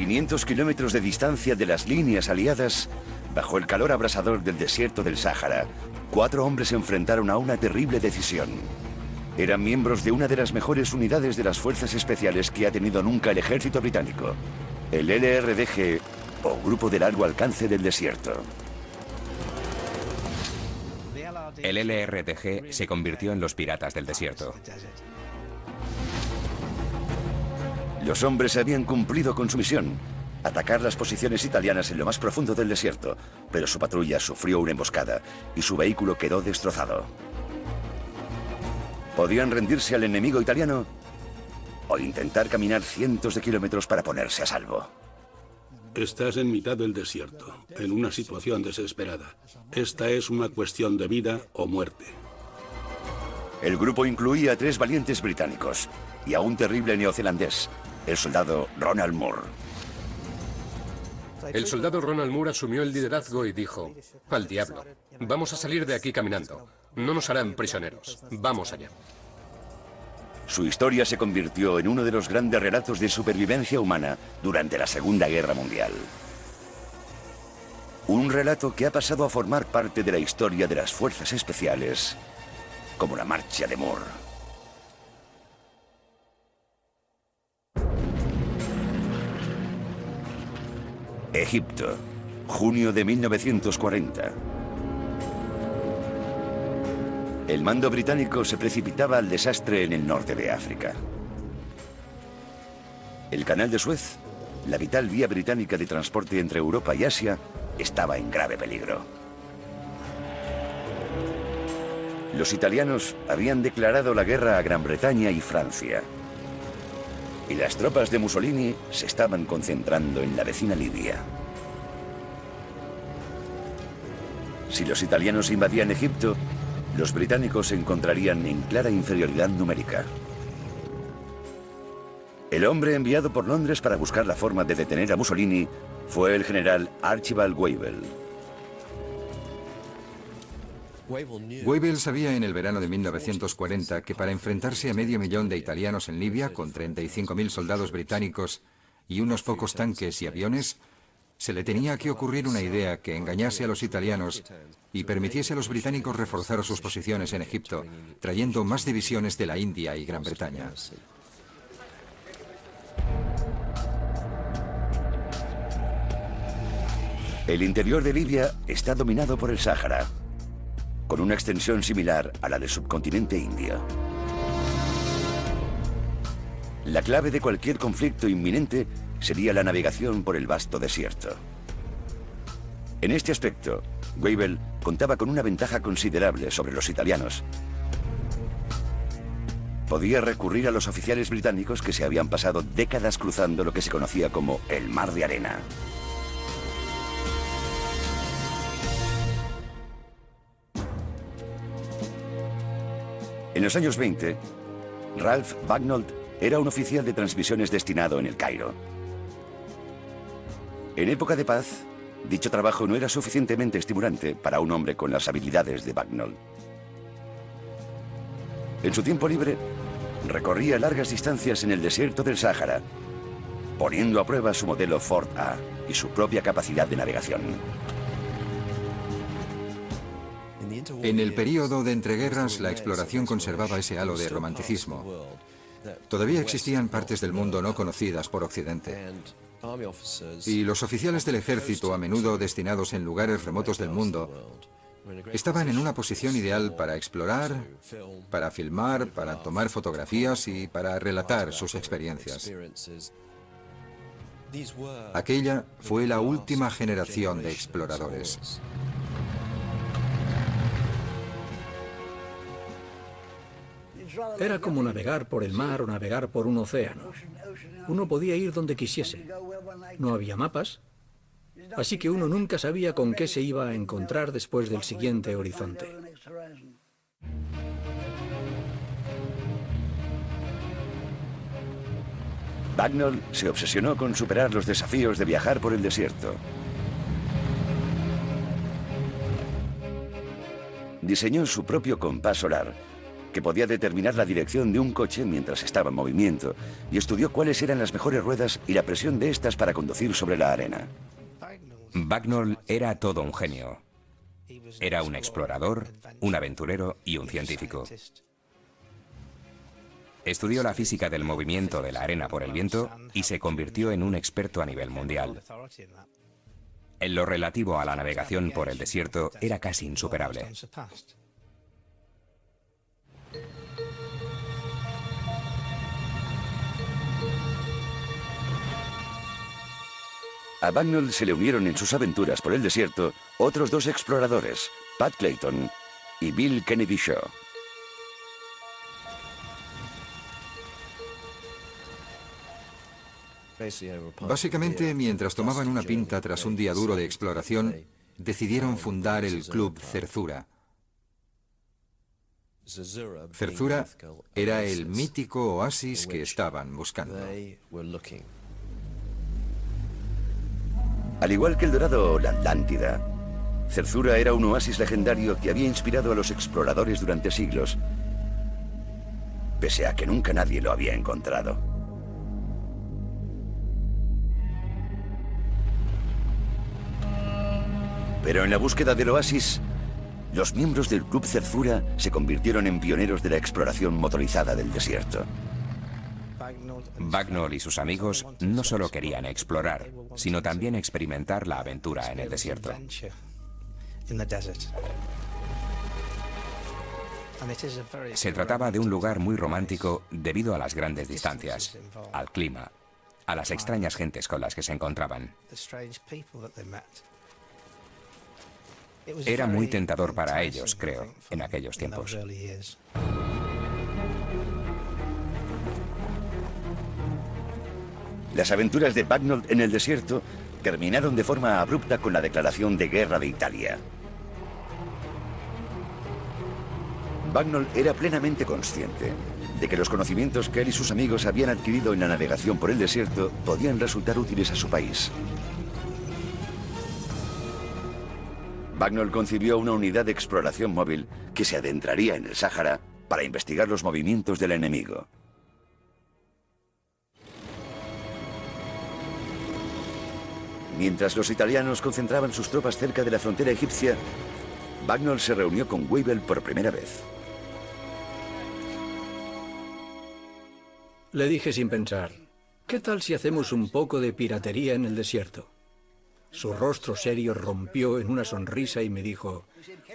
500 kilómetros de distancia de las líneas aliadas, bajo el calor abrasador del desierto del Sáhara, 4 hombres se enfrentaron a una terrible decisión. Eran miembros de una de las mejores unidades de las fuerzas especiales que ha tenido nunca el ejército británico, el LRDG, o Grupo de Largo Alcance del Desierto. El LRDG se convirtió en los piratas del desierto. Los hombres habían cumplido con su misión, atacar las posiciones italianas en lo más profundo del desierto, pero su patrulla sufrió una emboscada y su vehículo quedó destrozado. Podían rendirse al enemigo italiano o intentar caminar cientos de kilómetros para ponerse a salvo. Estás en mitad del desierto, en una situación desesperada. Esta es una cuestión de vida o muerte. El grupo incluía a 3 valientes británicos y a un terrible neozelandés, el soldado Ronald Moore. El soldado Ronald Moore asumió el liderazgo y dijo: al diablo, vamos a salir de aquí caminando. No nos harán prisioneros. Vamos allá. Su historia se convirtió en uno de los grandes relatos de supervivencia humana durante la Segunda Guerra Mundial. Un relato que ha pasado a formar parte de la historia de las fuerzas especiales, como la Marcha de Moore. Egipto, junio de 1940. El mando británico se precipitaba al desastre en el norte de África. El canal de Suez, la vital vía británica de transporte entre Europa y Asia, estaba en grave peligro. Los italianos habían declarado la guerra a Gran Bretaña y Francia. Y las tropas de Mussolini se estaban concentrando en la vecina Libia. Si los italianos invadían Egipto, los británicos se encontrarían en clara inferioridad numérica. El hombre enviado por Londres para buscar la forma de detener a Mussolini fue el general Archibald Wavell. Wavell sabía en el verano de 1940 que para enfrentarse a 500.000 de italianos en Libia, con 35.000 soldados británicos y unos pocos tanques y aviones, se le tenía que ocurrir una idea que engañase a los italianos y permitiese a los británicos reforzar sus posiciones en Egipto, trayendo más divisiones de la India y Gran Bretaña. El interior de Libia está dominado por el Sáhara, con una extensión similar a la del subcontinente indio. La clave de cualquier conflicto inminente sería la navegación por el vasto desierto. En este aspecto, Wavell contaba con una ventaja considerable sobre los italianos. Podía recurrir a los oficiales británicos que se habían pasado décadas cruzando lo que se conocía como el Mar de Arena. En los años 20, Ralph Bagnold era un oficial de transmisiones destinado en el Cairo. En época de paz, dicho trabajo no era suficientemente estimulante para un hombre con las habilidades de Bagnold. En su tiempo libre, recorría largas distancias en el desierto del Sáhara, poniendo a prueba su modelo Ford A y su propia capacidad de navegación. En el período de entreguerras, la exploración conservaba ese halo de romanticismo. Todavía existían partes del mundo no conocidas por Occidente. Y los oficiales del ejército, a menudo destinados en lugares remotos del mundo, estaban en una posición ideal para explorar, para filmar, para tomar fotografías y para relatar sus experiencias. Aquella fue la última generación de exploradores. Era como navegar por el mar o navegar por un océano. Uno podía ir donde quisiese. No había mapas, así que uno nunca sabía con qué se iba a encontrar después del siguiente horizonte. Bagnold se obsesionó con superar los desafíos de viajar por el desierto. Diseñó su propio compás solar que podía determinar la dirección de un coche mientras estaba en movimiento, y estudió cuáles eran las mejores ruedas y la presión de estas para conducir sobre la arena. Bagnall era todo un genio. Era un explorador, un aventurero y un científico. Estudió la física del movimiento de la arena por el viento y se convirtió en un experto a nivel mundial. En lo relativo a la navegación por el desierto, era casi insuperable. A Bagnall se le unieron en sus aventuras por el desierto otros 2 exploradores, Pat Clayton y Bill Kennedy Shaw. Básicamente, mientras tomaban una pinta tras un día duro de exploración, decidieron fundar el Club Zerzura. Zerzura era el mítico oasis que estaban buscando. Al igual que El Dorado o la Atlántida, Zerzura era un oasis legendario que había inspirado a los exploradores durante siglos, pese a que nunca nadie lo había encontrado. Pero en la búsqueda del oasis, los miembros del Club Zerzura se convirtieron en pioneros de la exploración motorizada del desierto. Bagnall y sus amigos no solo querían explorar, sino también experimentar la aventura en el desierto. Se trataba de un lugar muy romántico debido a las grandes distancias, al clima, a las extrañas gentes con las que se encontraban. Era muy tentador para ellos, creo, en aquellos tiempos. Las aventuras de Bagnall en el desierto terminaron de forma abrupta con la declaración de guerra de Italia. Bagnall era plenamente consciente de que los conocimientos que él y sus amigos habían adquirido en la navegación por el desierto podían resultar útiles a su país. Bagnall concibió una unidad de exploración móvil que se adentraría en el Sáhara para investigar los movimientos del enemigo. Mientras los italianos concentraban sus tropas cerca de la frontera egipcia, Bagnall se reunió con Weibull por primera vez. Le dije sin pensar, ¿qué tal si hacemos un poco de piratería en el desierto? Su rostro serio rompió en una sonrisa y me dijo,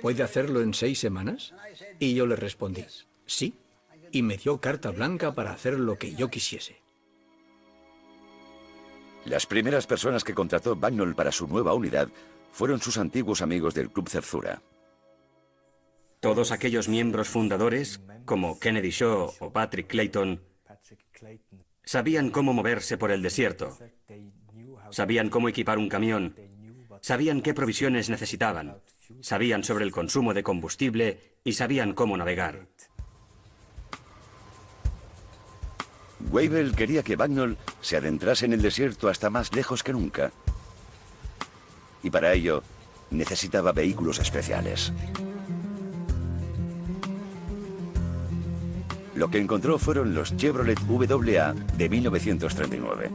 ¿puede hacerlo en 6 semanas? Y yo le respondí, sí, y me dio carta blanca para hacer lo que yo quisiese. Las primeras personas que contrató Bagnall para su nueva unidad fueron sus antiguos amigos del Club Zerzura. Todos aquellos miembros fundadores, como Kennedy Shaw o Patrick Clayton, sabían cómo moverse por el desierto, sabían cómo equipar un camión, sabían qué provisiones necesitaban, sabían sobre el consumo de combustible y sabían cómo navegar. Weibull quería que Bagnall se adentrase en el desierto hasta más lejos que nunca. Y para ello necesitaba vehículos especiales. Lo que encontró fueron los Chevrolet WA de 1939.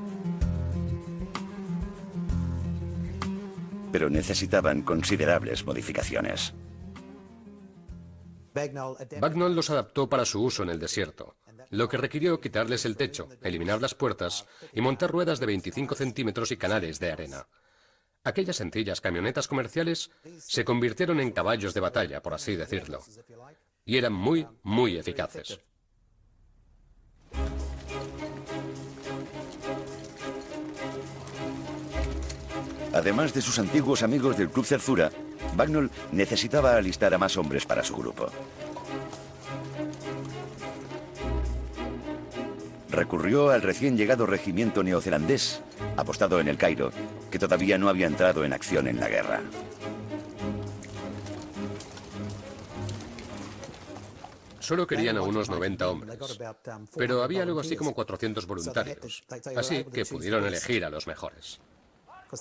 Pero necesitaban considerables modificaciones. Bagnall los adaptó para su uso en el desierto, lo que requirió quitarles el techo, eliminar las puertas y montar ruedas de 25 centímetros y canales de arena. Aquellas sencillas camionetas comerciales se convirtieron en caballos de batalla, por así decirlo, y eran muy, muy eficaces. Además de sus antiguos amigos del Club Zerzura, Bagnall necesitaba alistar a más hombres para su grupo. Recurrió al recién llegado regimiento neozelandés, apostado en El Cairo, que todavía no había entrado en acción en la guerra. Solo querían a unos 90 hombres, pero había algo así como 400 voluntarios, así que pudieron elegir a los mejores.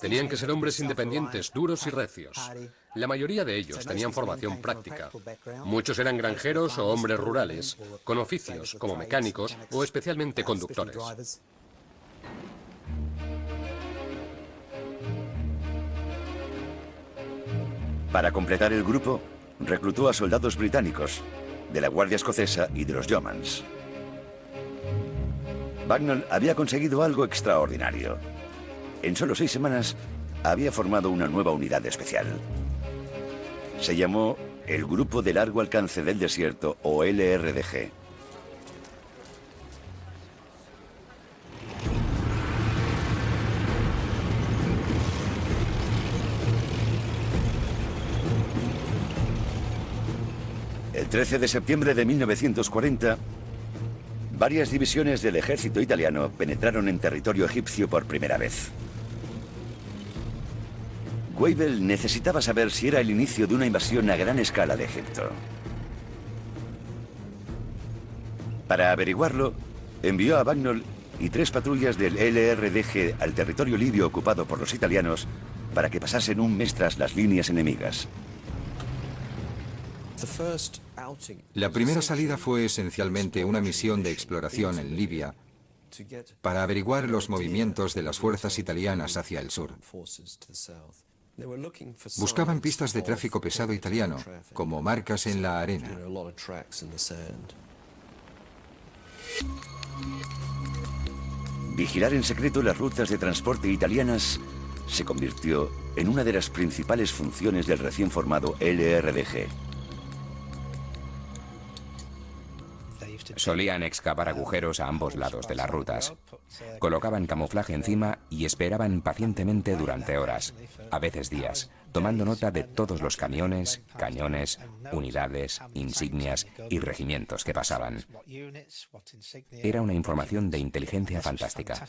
Tenían que ser hombres independientes, duros y recios. La mayoría de ellos tenían formación práctica. Muchos eran granjeros o hombres rurales, con oficios como mecánicos o especialmente conductores. Para completar el grupo, reclutó a soldados británicos, de la Guardia Escocesa y de los Yeomans. Bagnall había conseguido algo extraordinario. En solo 6 semanas había formado una nueva unidad especial. Se llamó el Grupo de Largo Alcance del Desierto, o LRDG. El 13 de septiembre de 1940, varias divisiones del ejército italiano penetraron en territorio egipcio por primera vez. Weivel necesitaba saber si era el inicio de una invasión a gran escala de Egipto. Para averiguarlo, envió a Bagnall y 3 patrullas del LRDG al territorio libio ocupado por los italianos para que pasasen un mes tras las líneas enemigas. La primera salida fue esencialmente una misión de exploración en Libia para averiguar los movimientos de las fuerzas italianas hacia el sur. Buscaban pistas de tráfico pesado italiano, como marcas en la arena. Vigilar en secreto las rutas de transporte italianas se convirtió en una de las principales funciones del recién formado LRDG. Solían excavar agujeros a ambos lados de las rutas. Colocaban camuflaje encima y esperaban pacientemente durante horas, a veces días, tomando nota de todos los camiones, cañones, unidades, insignias y regimientos que pasaban. Era una información de inteligencia fantástica.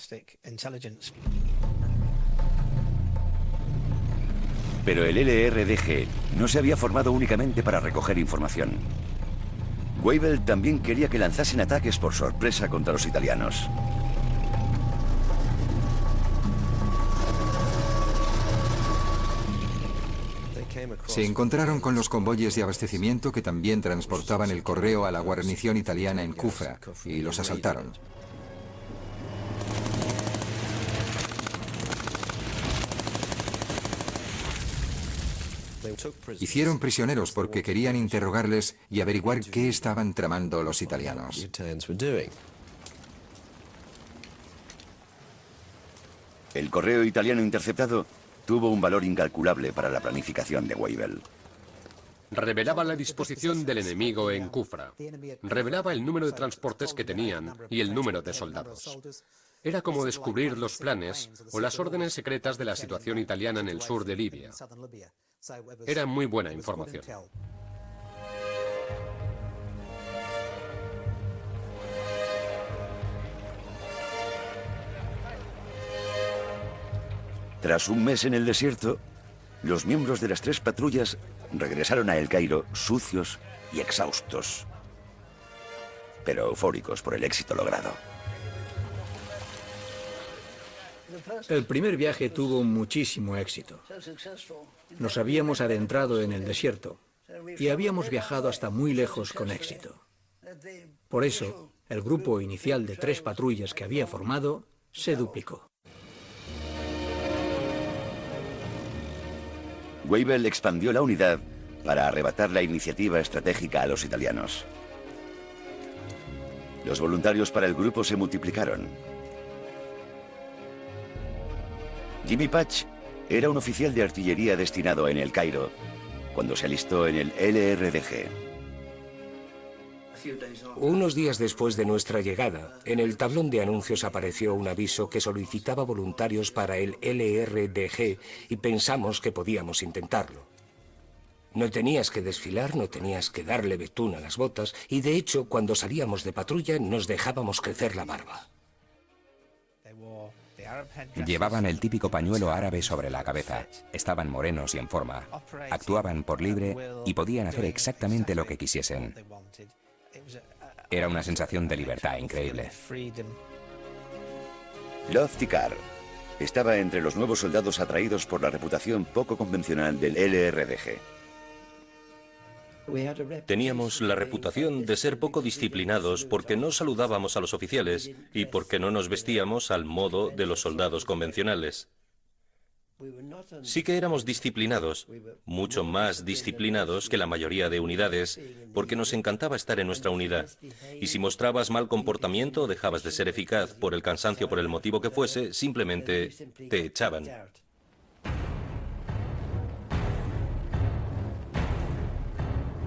Pero el LRDG no se había formado únicamente para recoger información. Weivel también quería que lanzasen ataques por sorpresa contra los italianos. Se encontraron con los convoyes de abastecimiento que también transportaban el correo a la guarnición italiana en Kufra y los asaltaron. Hicieron prisioneros porque querían interrogarles y averiguar qué estaban tramando los italianos. El correo italiano interceptado tuvo un valor incalculable para la planificación de Weivel. Revelaba la disposición del enemigo en Kufra. Revelaba el número de transportes que tenían y el número de soldados. Era como descubrir los planes o las órdenes secretas de la situación italiana en el sur de Libia. Era muy buena información. Tras un mes en el desierto, los miembros de las 3 patrullas regresaron a El Cairo sucios y exhaustos, pero eufóricos por el éxito logrado. El primer viaje tuvo muchísimo éxito. Nos habíamos adentrado en el desierto y habíamos viajado hasta muy lejos con éxito. Por eso, el grupo inicial de 3 patrullas que había formado se duplicó. Weivel expandió la unidad para arrebatar la iniciativa estratégica a los italianos. Los voluntarios para el grupo se multiplicaron. Jimmy Patch era un oficial de artillería destinado en El Cairo cuando se alistó en el LRDG. Unos días después de nuestra llegada, en el tablón de anuncios apareció un aviso que solicitaba voluntarios para el LRDG y pensamos que podíamos intentarlo. No tenías que desfilar, no tenías que darle betún a las botas y de hecho cuando salíamos de patrulla nos dejábamos crecer la barba. Llevaban el típico pañuelo árabe sobre la cabeza. Estaban morenos y en forma. Actuaban por libre y podían hacer exactamente lo que quisiesen. Era una sensación de libertad increíble. Loftikar, Estaba entre los nuevos soldados atraídos por la reputación poco convencional del LRDG. Teníamos la reputación de ser poco disciplinados porque no saludábamos a los oficiales y porque no nos vestíamos al modo de los soldados convencionales. Sí que éramos disciplinados, mucho más disciplinados que la mayoría de unidades, porque nos encantaba estar en nuestra unidad. Y si mostrabas mal comportamiento o dejabas de ser eficaz por el cansancio, por el motivo que fuese, simplemente te echaban.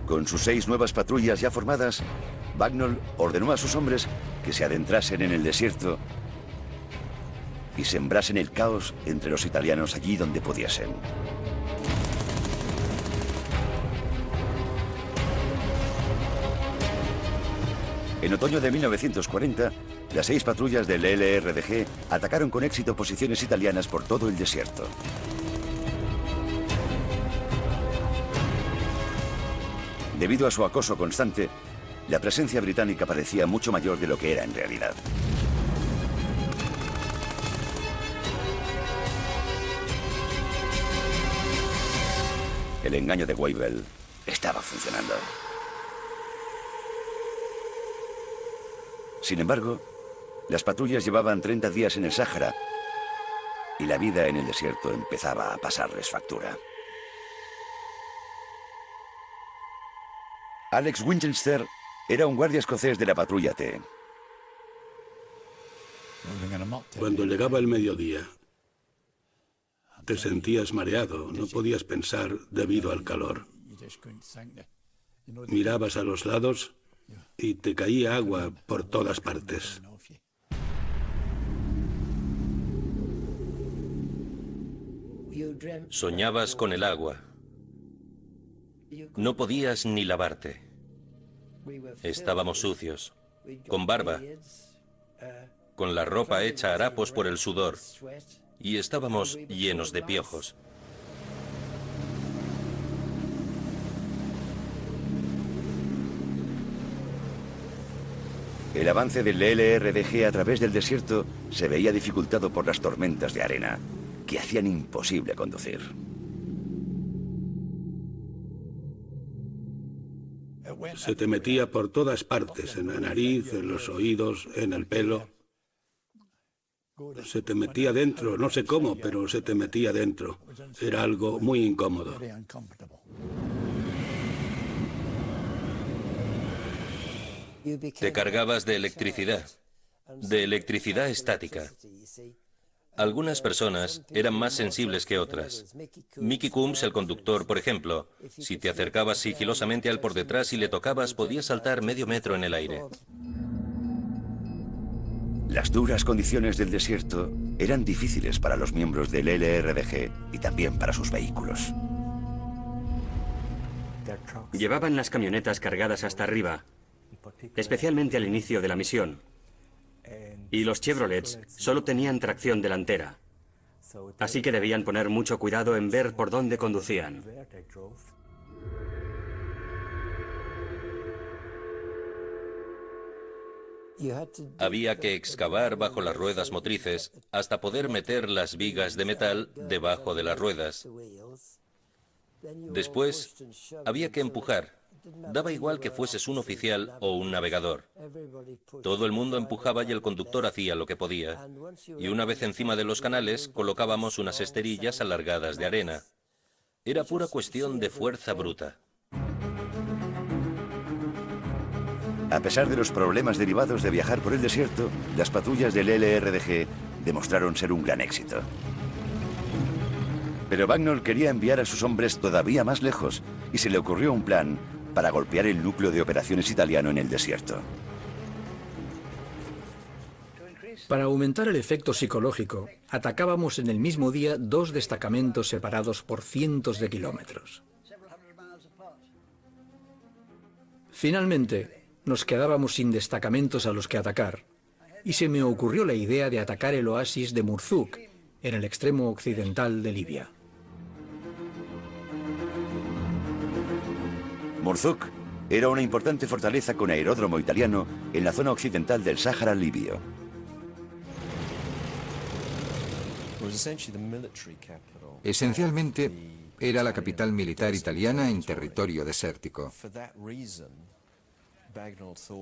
Con sus 6 nuevas patrullas ya formadas, Bagnall ordenó a sus hombres que se adentrasen en el desierto y sembrasen el caos entre los italianos allí donde pudiesen. En otoño de 1940, las 6 patrullas del LRDG atacaron con éxito posiciones italianas por todo el desierto. Debido a su acoso constante, la presencia británica parecía mucho mayor de lo que era en realidad. El engaño de Wavell estaba funcionando. Sin embargo, las patrullas llevaban 30 días en el Sáhara y la vida en el desierto empezaba a pasarles factura. Alex Winchester era un guardia escocés de la patrulla T. Cuando llegaba el mediodía, te sentías mareado, no podías pensar debido al calor. Mirabas a los lados y te caía agua por todas partes. Soñabas con el agua. No podías ni lavarte. Estábamos sucios, con barba, con la ropa hecha harapos por el sudor, y estábamos llenos de piojos. El avance del LRDG a través del desierto se veía dificultado por las tormentas de arena, que hacían imposible conducir. Se te metía por todas partes, en la nariz, en los oídos, en el pelo. Se te metía dentro, no sé cómo, pero se te metía dentro. Era algo muy incómodo. Te cargabas de electricidad estática. Algunas personas eran más sensibles que otras. Mickey Coombs, el conductor, por ejemplo, si te acercabas sigilosamente al por detrás y le tocabas, podías saltar medio metro en el aire. Las duras condiciones del desierto eran difíciles para los miembros del LRDG y también para sus vehículos. Llevaban las camionetas cargadas hasta arriba, especialmente al inicio de la misión. Y los Chevrolets solo tenían tracción delantera, así que debían poner mucho cuidado en ver por dónde conducían. Había que excavar bajo las ruedas motrices hasta poder meter las vigas de metal debajo de las ruedas. Después, había que empujar. Daba igual que fueses un oficial o un navegador. Todo el mundo empujaba y el conductor hacía lo que podía. Y una vez encima de los canales, colocábamos unas esterillas alargadas de arena. Era pura cuestión de fuerza bruta. A pesar de los problemas derivados de viajar por el desierto, las patrullas del LRDG demostraron ser un gran éxito. Pero Bagnall quería enviar a sus hombres todavía más lejos y se le ocurrió un plan para golpear el núcleo de operaciones italiano en el desierto. Para aumentar el efecto psicológico, atacábamos en el mismo día 2 destacamentos separados por cientos de kilómetros. Finalmente, nos quedábamos sin destacamentos a los que atacar, y se me ocurrió la idea de atacar el oasis de Murzuk, en el extremo occidental de Libia. Murzuk era una importante fortaleza con aeródromo italiano en la zona occidental del Sáhara libio. Esencialmente, era la capital militar italiana en territorio desértico.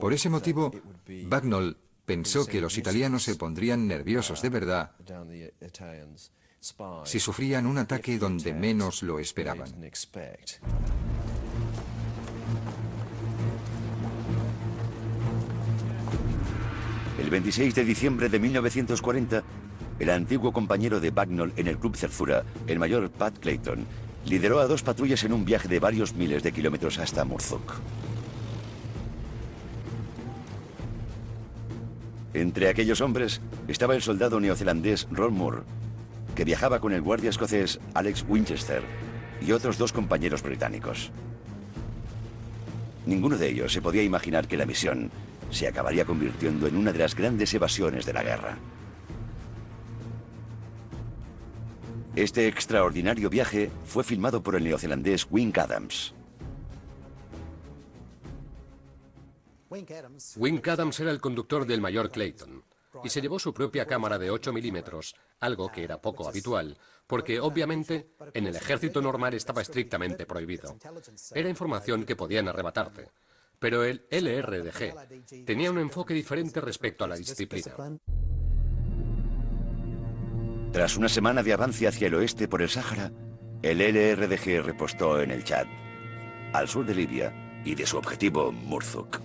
Por ese motivo, Bagnall pensó que los italianos se pondrían nerviosos de verdad si sufrían un ataque donde menos lo esperaban. El 26 de diciembre de 1940, el antiguo compañero de Bagnall en el Club Zerzura, el mayor Pat Clayton, lideró a 2 patrullas en un viaje de varios miles de kilómetros hasta Murthuk. Entre aquellos hombres estaba el soldado neozelandés Ron Moore, que viajaba con el guardia escocés Alex Winchester y otros 2 compañeros británicos. Ninguno de ellos se podía imaginar que la misión se acabaría convirtiendo en una de las grandes evasiones de la guerra. Este extraordinario viaje fue filmado por el neozelandés Wink Adams. Wink Adams era el conductor del mayor Clayton y se llevó su propia cámara de 8 milímetros, algo que era poco habitual, porque obviamente en el ejército normal estaba estrictamente prohibido. Era información que podían arrebatarte, pero el LRDG tenía un enfoque diferente respecto a la disciplina. Tras una semana de avance hacia el oeste por el Sáhara, el LRDG repostó en el Chad, al sur de Libia y de su objetivo, Murthuk.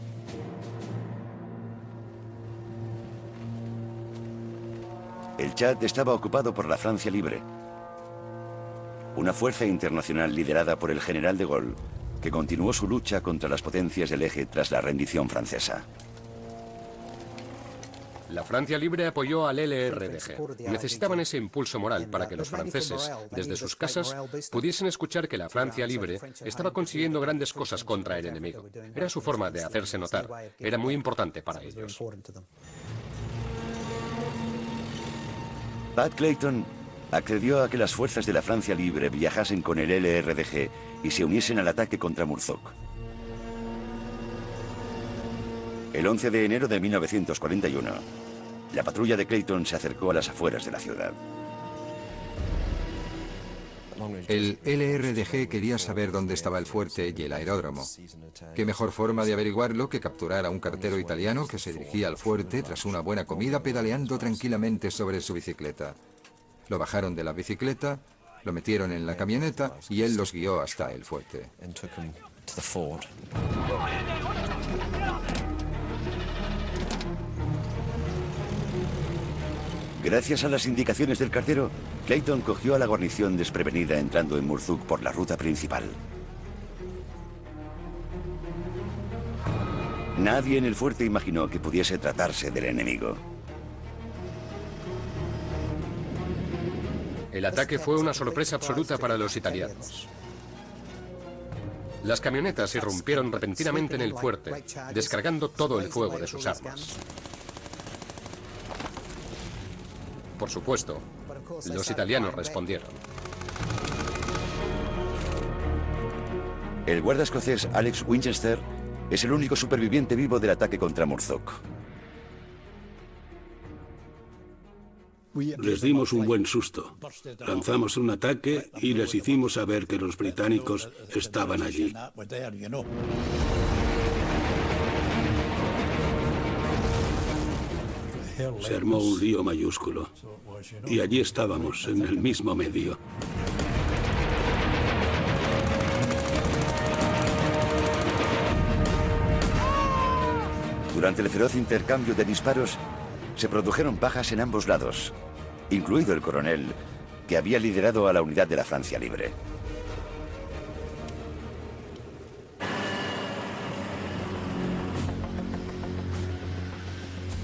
El Chad estaba ocupado por la Francia Libre, una fuerza internacional liderada por el general de Gaulle, que continuó su lucha contra las potencias del eje tras la rendición francesa. La Francia Libre apoyó al LRDG. Necesitaban ese impulso moral para que los franceses, desde sus casas, pudiesen escuchar que la Francia Libre estaba consiguiendo grandes cosas contra el enemigo. Era su forma de hacerse notar. Era muy importante para ellos. Pat Clayton accedió a que las fuerzas de la Francia Libre viajasen con el LRDG y se uniesen al ataque contra Murthuk. El 11 de enero de 1941, la patrulla de Clayton se acercó a las afueras de la ciudad. El LRDG quería saber dónde estaba el fuerte y el aeródromo. ¿Qué mejor forma de averiguarlo que capturar a un cartero italiano que se dirigía al fuerte tras una buena comida pedaleando tranquilamente sobre su bicicleta? Lo bajaron de la bicicleta, lo metieron en la camioneta y él los guió hasta el fuerte. Gracias a las indicaciones del cartero, Clayton cogió a la guarnición desprevenida entrando en Murthuk por la ruta principal. Nadie en el fuerte imaginó que pudiese tratarse del enemigo. El ataque fue una sorpresa absoluta para los italianos. Las camionetas irrumpieron repentinamente en el fuerte, descargando todo el fuego de sus armas. Por supuesto, los italianos respondieron. El guardia escocés Alex Winchester es el único superviviente vivo del ataque contra Murthuk. Les dimos un buen susto. Lanzamos un ataque y les hicimos saber que los británicos estaban allí. Se armó un lío mayúsculo. Y allí estábamos, en el mismo medio. Durante el feroz intercambio de disparos, se produjeron bajas en ambos lados, incluido el coronel, que había liderado a la unidad de la Francia Libre.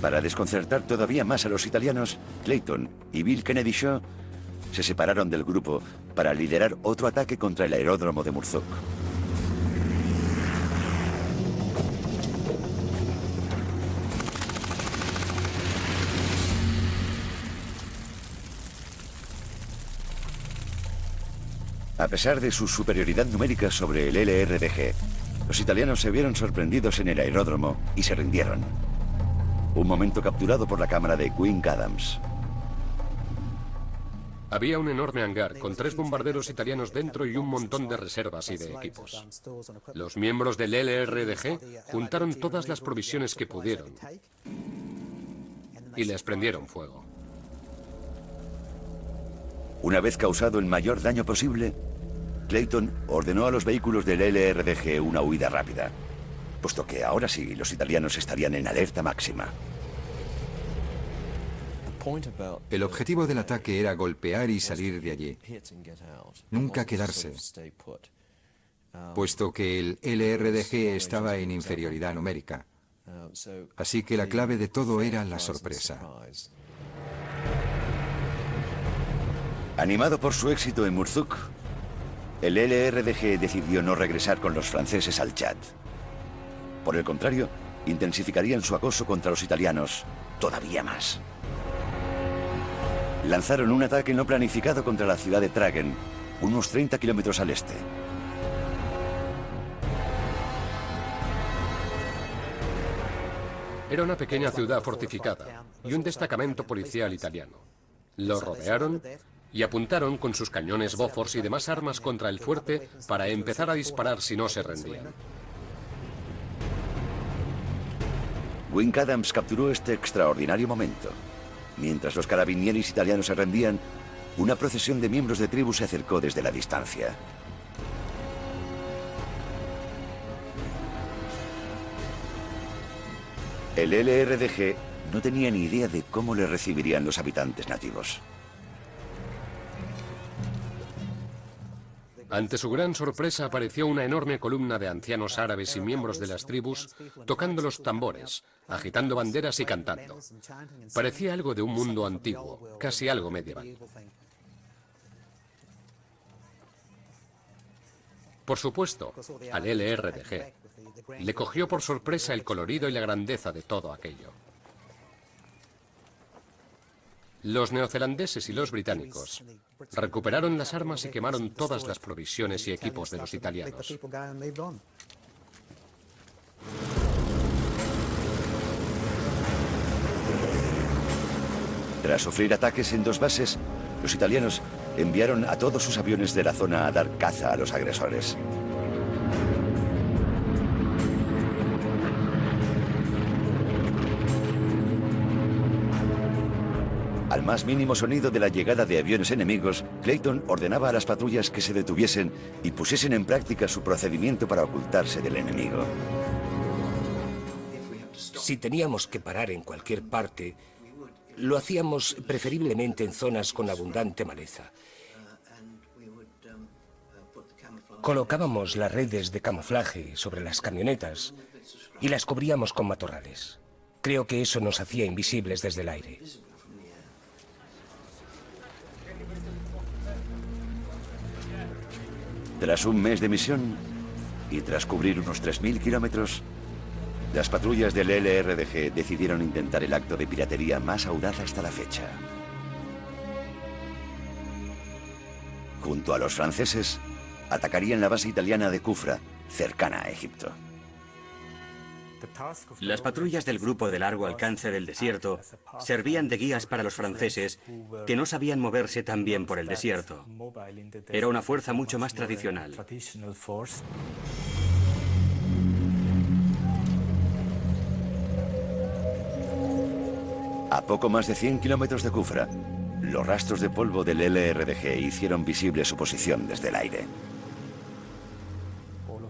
Para desconcertar todavía más a los italianos, Clayton y Bill Kennedy Shaw se separaron del grupo para liderar otro ataque contra el aeródromo de Murthuk. A pesar de su superioridad numérica sobre el LRDG, los italianos se vieron sorprendidos en el aeródromo y se rindieron. Un momento capturado por la cámara de Wink Adams. Había un enorme hangar con 3 bombarderos italianos dentro y un montón de reservas y de equipos. Los miembros del LRDG juntaron todas las provisiones que pudieron y les prendieron fuego. Una vez causado el mayor daño posible, Clayton ordenó a los vehículos del LRDG una huida rápida, puesto que ahora sí los italianos estarían en alerta máxima. El objetivo del ataque era golpear y salir de allí, nunca quedarse, puesto que el LRDG estaba en inferioridad numérica. Así que la clave de todo era la sorpresa. Animado por su éxito en Murzuk, el LRDG decidió no regresar con los franceses al Chad. Por el contrario, intensificarían su acoso contra los italianos todavía más. Lanzaron un ataque no planificado contra la ciudad de Tragen, unos 30 kilómetros al este. Era una pequeña ciudad fortificada y un destacamento policial italiano. Lo rodearon y apuntaron con sus cañones Bofors y demás armas contra el fuerte para empezar a disparar si no se rendían. Wink Adams capturó este extraordinario momento. Mientras los carabinieros italianos se rendían, una procesión de miembros de tribus se acercó desde la distancia. El LRDG no tenía ni idea de cómo le recibirían los habitantes nativos. Ante su gran sorpresa apareció una enorme columna de ancianos árabes y miembros de las tribus tocando los tambores, agitando banderas y cantando. Parecía algo de un mundo antiguo, casi algo medieval. Por supuesto, al LRDG le cogió por sorpresa el colorido y la grandeza de todo aquello. Los neozelandeses y los británicos recuperaron las armas y quemaron todas las provisiones y equipos de los italianos. Tras sufrir ataques en 2 bases, los italianos enviaron a todos sus aviones de la zona a dar caza a los agresores. Al más mínimo sonido de la llegada de aviones enemigos, Clayton ordenaba a las patrullas que se detuviesen y pusiesen en práctica su procedimiento para ocultarse del enemigo. Si teníamos que parar en cualquier parte, lo hacíamos preferiblemente en zonas con abundante maleza. Colocábamos las redes de camuflaje sobre las camionetas y las cubríamos con matorrales. Creo que eso nos hacía invisibles desde el aire. Tras un mes de misión y tras cubrir unos 3.000 kilómetros, las patrullas del LRDG decidieron intentar el acto de piratería más audaz hasta la fecha. Junto a los franceses, atacarían la base italiana de Kufra, cercana a Egipto. Las patrullas del grupo de largo alcance del desierto servían de guías para los franceses que no sabían moverse tan bien por el desierto. Era una fuerza mucho más tradicional. A poco más de 100 kilómetros de Kufra, los rastros de polvo del LRDG hicieron visible su posición desde el aire.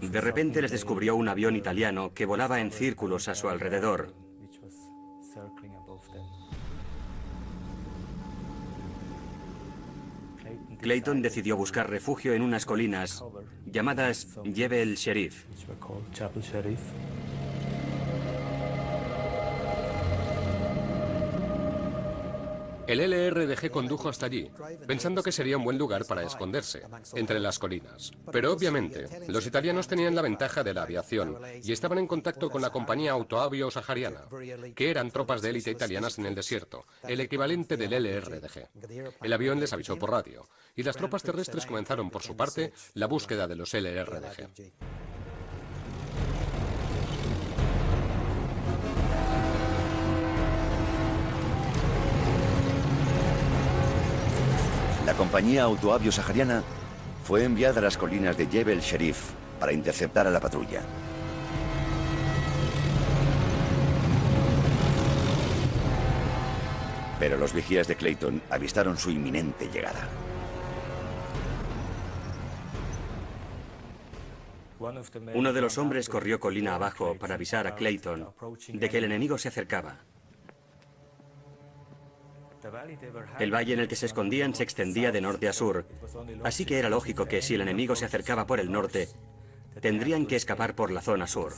De repente les descubrió un avión italiano que volaba en círculos a su alrededor. Clayton decidió buscar refugio en unas colinas llamadas Jebel Sherif. El LRDG condujo hasta allí, pensando que sería un buen lugar para esconderse, entre las colinas. Pero obviamente, los italianos tenían la ventaja de la aviación y estaban en contacto con la compañía Autoavio Sahariana, que eran tropas de élite italianas en el desierto, el equivalente del LRDG. El avión les avisó por radio, y las tropas terrestres comenzaron por su parte la búsqueda de los LRDG. La compañía autoavio sahariana fue enviada a las colinas de Jebel Sherif para interceptar a la patrulla. Pero los vigías de Clayton avistaron su inminente llegada. Uno de los hombres corrió colina abajo para avisar a Clayton de que el enemigo se acercaba. El valle en el que se escondían se extendía de norte a sur, así que era lógico que si el enemigo se acercaba por el norte, tendrían que escapar por la zona sur.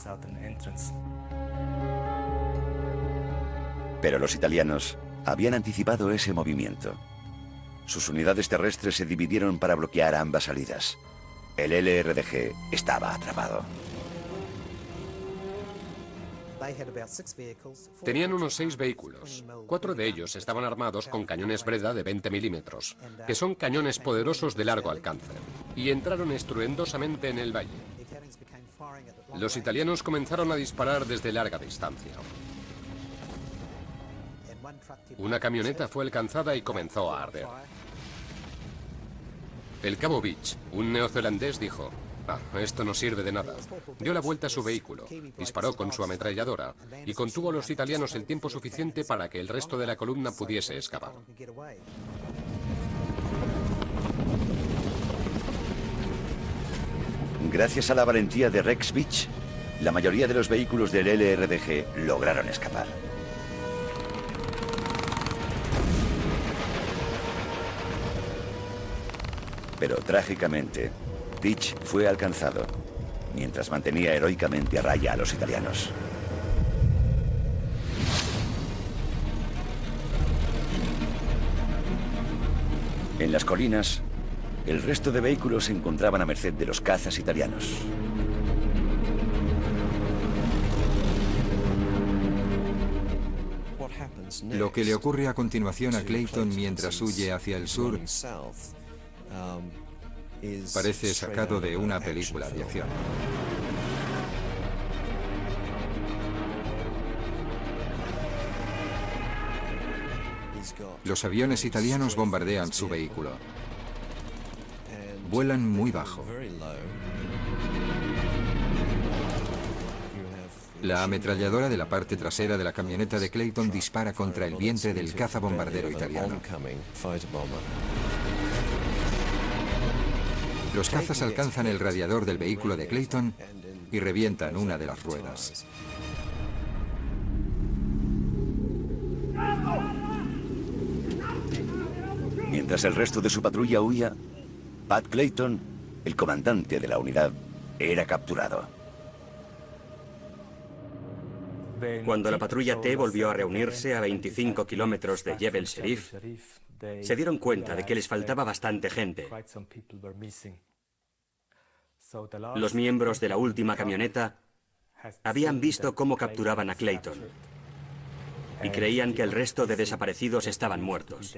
Pero los italianos habían anticipado ese movimiento. Sus unidades terrestres se dividieron para bloquear ambas salidas. El LRDG estaba atrapado. Tenían unos 6 vehículos. 4 de ellos estaban armados con cañones Breda de 20 milímetros, que son cañones poderosos de largo alcance, y entraron estruendosamente en el valle. Los italianos comenzaron a disparar desde larga distancia. Una camioneta fue alcanzada y comenzó a arder. El cabo Beach, un neozelandés, dijo: esto no sirve de nada. Dio la vuelta a su vehículo, disparó con su ametralladora y contuvo a los italianos el tiempo suficiente para que el resto de la columna pudiese escapar. Gracias a la valentía de Rex Beach, la mayoría de los vehículos del LRDG lograron escapar. Pero trágicamente, Beach fue alcanzado, mientras mantenía heroicamente a raya a los italianos. En las colinas, el resto de vehículos se encontraban a merced de los cazas italianos. Lo que le ocurre a continuación a Clayton mientras huye hacia el sur parece sacado de una película de acción. Los aviones italianos bombardean su vehículo. Vuelan muy bajo. La ametralladora de la parte trasera de la camioneta de Clayton dispara contra el vientre del cazabombardero italiano. Los cazas alcanzan el radiador del vehículo de Clayton y revientan una de las ruedas. Mientras el resto de su patrulla huía, Pat Clayton, el comandante de la unidad, era capturado. Cuando la patrulla T volvió a reunirse a 25 kilómetros de Jebel Sherif, se dieron cuenta de que les faltaba bastante gente. Los miembros de la última camioneta habían visto cómo capturaban a Clayton y creían que el resto de desaparecidos estaban muertos.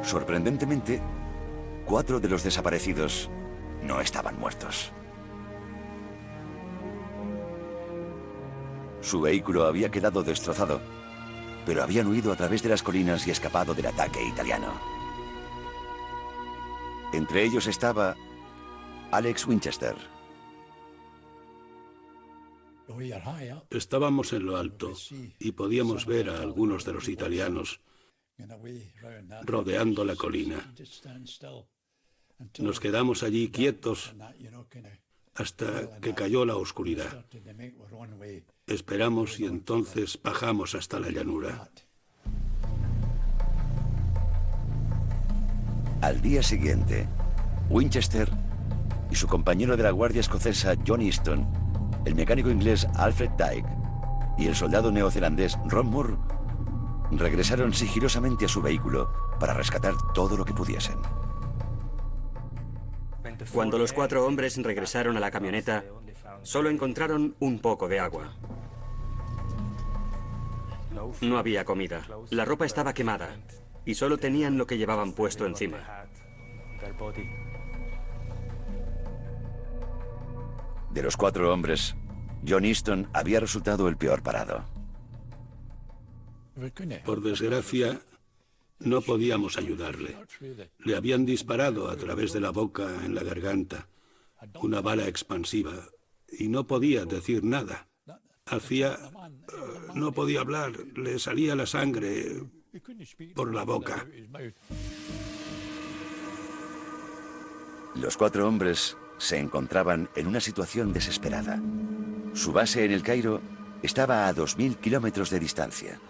Sorprendentemente, 4 de los desaparecidos no estaban muertos. Su vehículo había quedado destrozado, pero habían huido a través de las colinas y escapado del ataque italiano. Entre ellos estaba Alex Winchester. Estábamos en lo alto y podíamos ver a algunos de los italianos rodeando la colina. Nos quedamos allí quietos hasta que cayó la oscuridad. Esperamos y entonces bajamos hasta la llanura. Al día siguiente, Winchester y su compañero de la Guardia Escocesa John Easton, el mecánico inglés Alfred Tyke y el soldado neozelandés Ron Moore regresaron sigilosamente a su vehículo para rescatar todo lo que pudiesen. Cuando los 4 hombres regresaron a la camioneta, solo encontraron un poco de agua. No había comida, la ropa estaba quemada y solo tenían lo que llevaban puesto encima. De los 4 hombres, John Easton había resultado el peor parado. Por desgracia, no podíamos ayudarle. Le habían disparado a través de la boca en la garganta, una bala expansiva, y no podía decir nada. No podía hablar, le salía la sangre por la boca. Los 4 hombres se encontraban en una situación desesperada. Su base en El Cairo estaba a 2000 kilómetros de distancia.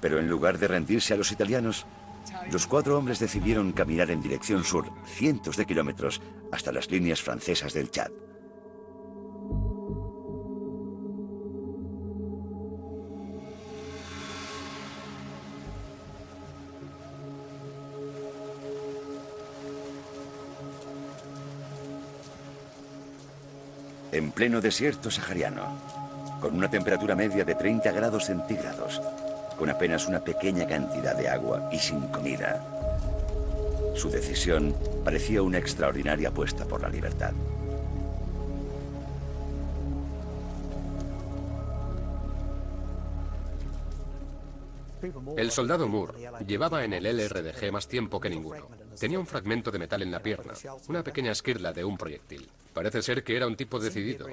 Pero en lugar de rendirse a los italianos, los 4 hombres decidieron caminar en dirección sur, cientos de kilómetros, hasta las líneas francesas del Chad. En pleno desierto sahariano, con una temperatura media de 30 grados centígrados, con apenas una pequeña cantidad de agua y sin comida, su decisión parecía una extraordinaria apuesta por la libertad. El soldado Moore llevaba en el LRDG más tiempo que ninguno. Tenía un fragmento de metal en la pierna, una pequeña esquirla de un proyectil. Parece ser que era un tipo decidido.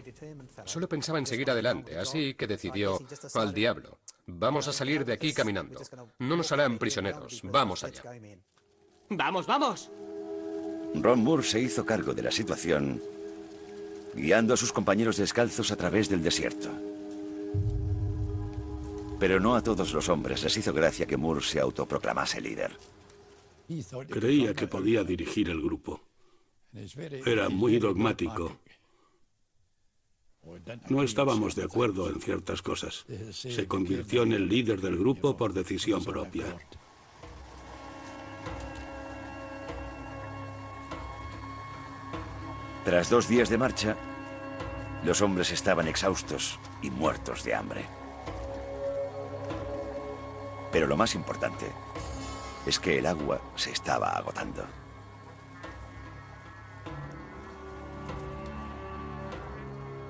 Solo pensaba en seguir adelante, así que decidió, al diablo, vamos a salir de aquí caminando. No nos harán prisioneros, vamos allá. ¡Vamos, vamos! Ron Moore se hizo cargo de la situación, guiando a sus compañeros descalzos a través del desierto. Pero no a todos los hombres les hizo gracia que Moore se autoproclamase líder. Creía que podía dirigir el grupo. Era muy dogmático. No estábamos de acuerdo en ciertas cosas. Se convirtió en el líder del grupo por decisión propia. Tras 2 días de marcha, los hombres estaban exhaustos y muertos de hambre. Pero lo más importante es que el agua se estaba agotando.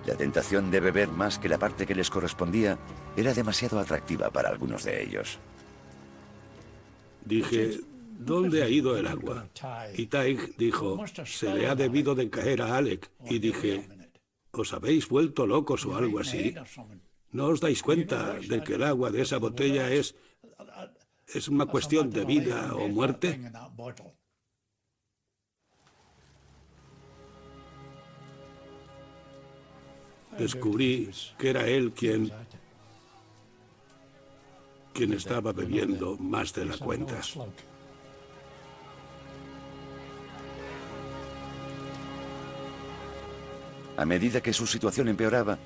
La tentación de beber más que la parte que les correspondía era demasiado atractiva para algunos de ellos. Dije, ¿dónde ha ido el agua? Y Tig dijo, se le ha debido de caer a Alec. Y dije, ¿os habéis vuelto locos o algo así? ¿No os dais cuenta de que el agua de esa botella es una cuestión de vida o muerte? Descubrí que era él quien estaba bebiendo más de la cuenta. A medida que su situación empeoraba,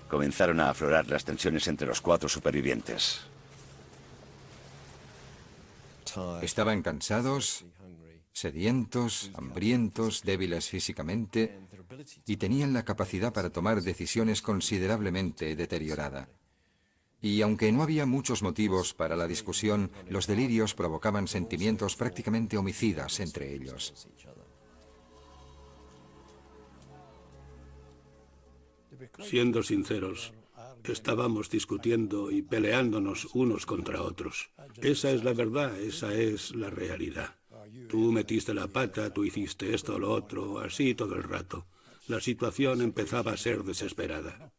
comenzaron a aflorar las tensiones entre los 4 supervivientes. Estaban cansados, sedientos, hambrientos, débiles físicamente, y tenían la capacidad para tomar decisiones considerablemente deteriorada. Y aunque no había muchos motivos para la discusión, los delirios provocaban sentimientos prácticamente homicidas entre ellos. Siendo sinceros, estábamos discutiendo y peleándonos unos contra otros. Esa es la verdad, esa es la realidad. Tú metiste la pata, tú hiciste esto o lo otro, así todo el rato. La situación empezaba a ser desesperada.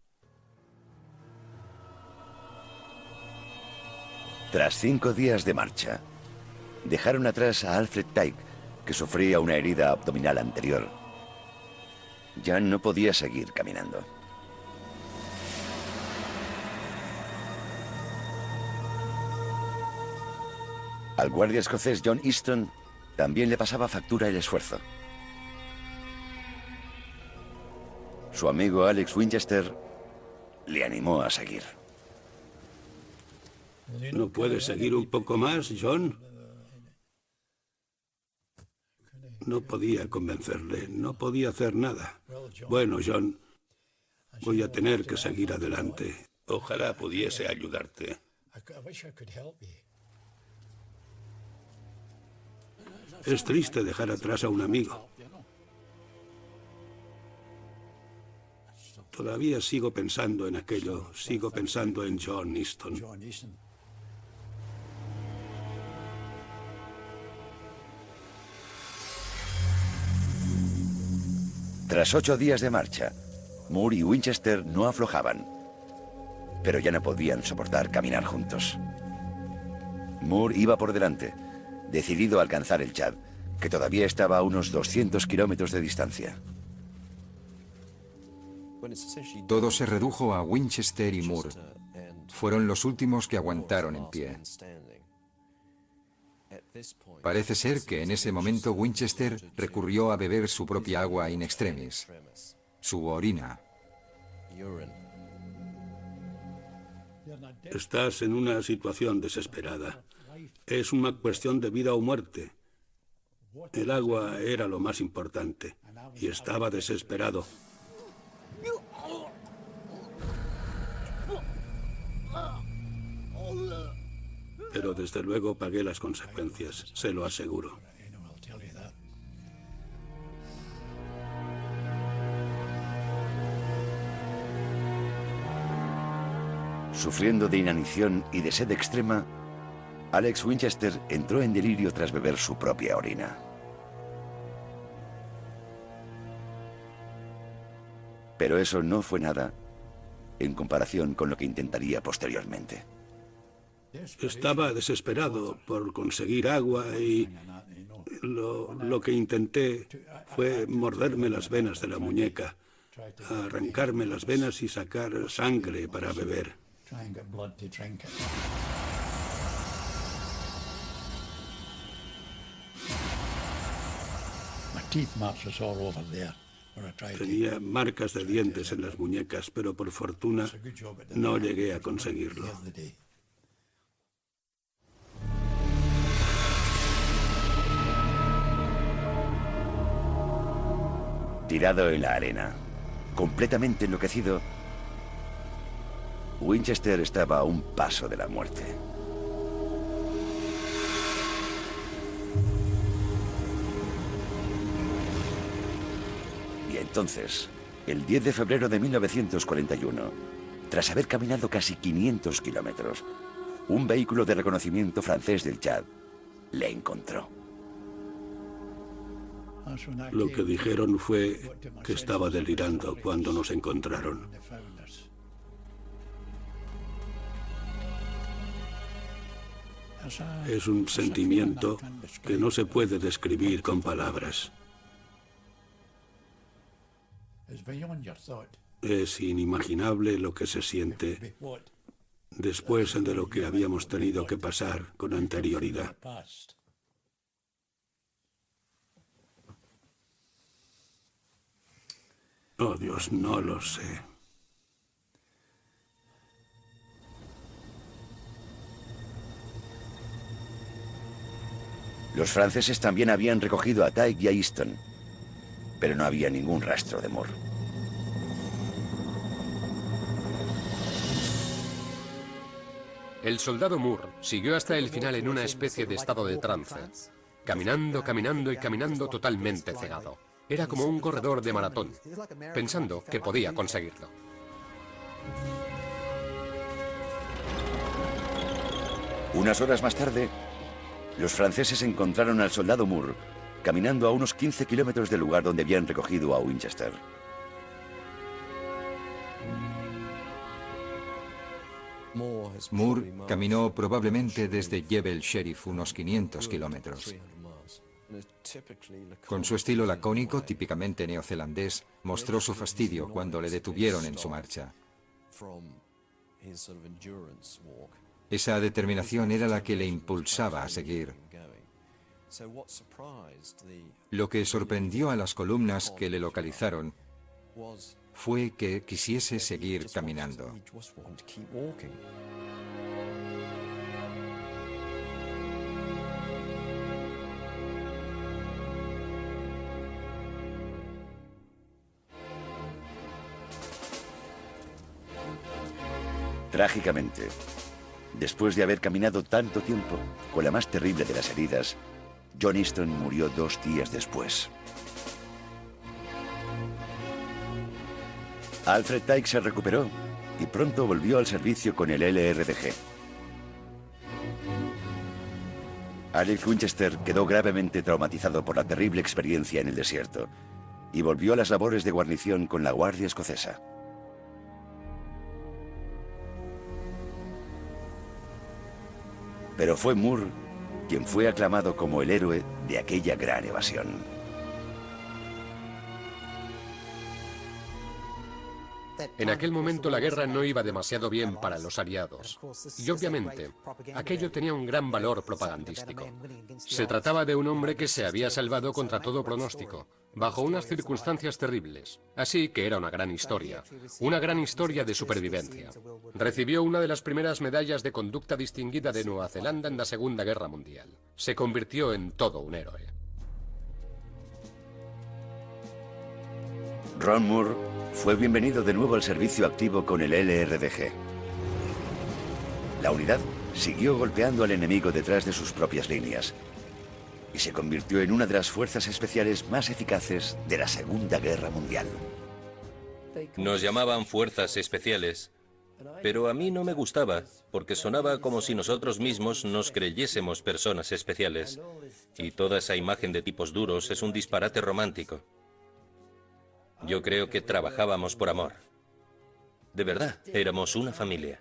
Tras 5 días de marcha, dejaron atrás a Alfred Tig, que sufría una herida abdominal anterior. Ya no podía seguir caminando. Al guardia escocés John Easton también le pasaba factura el esfuerzo. Su amigo Alex Winchester le animó a seguir. ¿No puedes seguir un poco más, John? No podía convencerle, no podía hacer nada. Bueno, John, voy a tener que seguir adelante. Ojalá pudiese ayudarte. Es triste dejar atrás a un amigo. Todavía sigo pensando en aquello, sigo pensando en John Easton. Tras 8 días de marcha, Moore y Winchester no aflojaban, pero ya no podían soportar caminar juntos. Moore iba por delante, decidido a alcanzar el Chad, que todavía estaba a unos 200 kilómetros de distancia. Todo se redujo a Winchester y Moore. Fueron los últimos que aguantaron en pie. Parece ser que en ese momento Winchester recurrió a beber su propia agua in extremis, su orina. Estás en una situación desesperada. Es una cuestión de vida o muerte. El agua era lo más importante y estaba desesperado. Pero desde luego pagué las consecuencias, se lo aseguro. Sufriendo de inanición y de sed extrema, Alex Winchester entró en delirio tras beber su propia orina. Pero eso no fue nada en comparación con lo que intentaría posteriormente. Estaba desesperado por conseguir agua y lo que intenté fue morderme las venas de la muñeca, arrancarme las venas y sacar sangre para beber. Tenía marcas de dientes en las muñecas, pero por fortuna no llegué a conseguirlo. Tirado en la arena, completamente enloquecido, Winchester estaba a un paso de la muerte. Y entonces, el 10 de febrero de 1941, tras haber caminado casi 500 kilómetros, un vehículo de reconocimiento francés del Chad le encontró. Lo que dijeron fue que estaba delirando cuando nos encontraron. Es un sentimiento que no se puede describir con palabras. Es inimaginable lo que se siente después de lo que habíamos tenido que pasar con anterioridad. Oh, Dios, no lo sé. Los franceses también habían recogido a Tighe y a Easton, pero no había ningún rastro de Moore. El soldado Moore siguió hasta el final en una especie de estado de trance, caminando, caminando y caminando totalmente cegado. Era como un corredor de maratón, pensando que podía conseguirlo. Unas horas más tarde, los franceses encontraron al soldado Moore caminando a unos 15 kilómetros del lugar donde habían recogido a Winchester. Moore caminó probablemente desde Jebel Sherif unos 500 kilómetros. Con su estilo lacónico, típicamente neozelandés, mostró su fastidio cuando le detuvieron en su marcha. Esa determinación era la que le impulsaba a seguir. Lo que sorprendió a las columnas que le localizaron fue que quisiese seguir caminando. Trágicamente, después de haber caminado tanto tiempo, con la más terrible de las heridas, John Easton murió 2 días después. Alfred Tyke se recuperó y pronto volvió al servicio con el LRDG. Alec Winchester quedó gravemente traumatizado por la terrible experiencia en el desierto y volvió a las labores de guarnición con la Guardia Escocesa. Pero fue Moore quien fue aclamado como el héroe de aquella gran evasión. En aquel momento la guerra no iba demasiado bien para los aliados. Y obviamente, aquello tenía un gran valor propagandístico. Se trataba de un hombre que se había salvado contra todo pronóstico, bajo unas circunstancias terribles. Así que era una gran historia de supervivencia. Recibió una de las primeras medallas de conducta distinguida de Nueva Zelanda en la Segunda Guerra Mundial. Se convirtió en todo un héroe. Ron Moore fue bienvenido de nuevo al servicio activo con el LRDG. La unidad siguió golpeando al enemigo detrás de sus propias líneas y se convirtió en una de las fuerzas especiales más eficaces de la Segunda Guerra Mundial. Nos llamaban fuerzas especiales, pero a mí no me gustaba, porque sonaba como si nosotros mismos nos creyésemos personas especiales. Y toda esa imagen de tipos duros es un disparate romántico. Yo creo que trabajábamos por amor. De verdad, éramos una familia.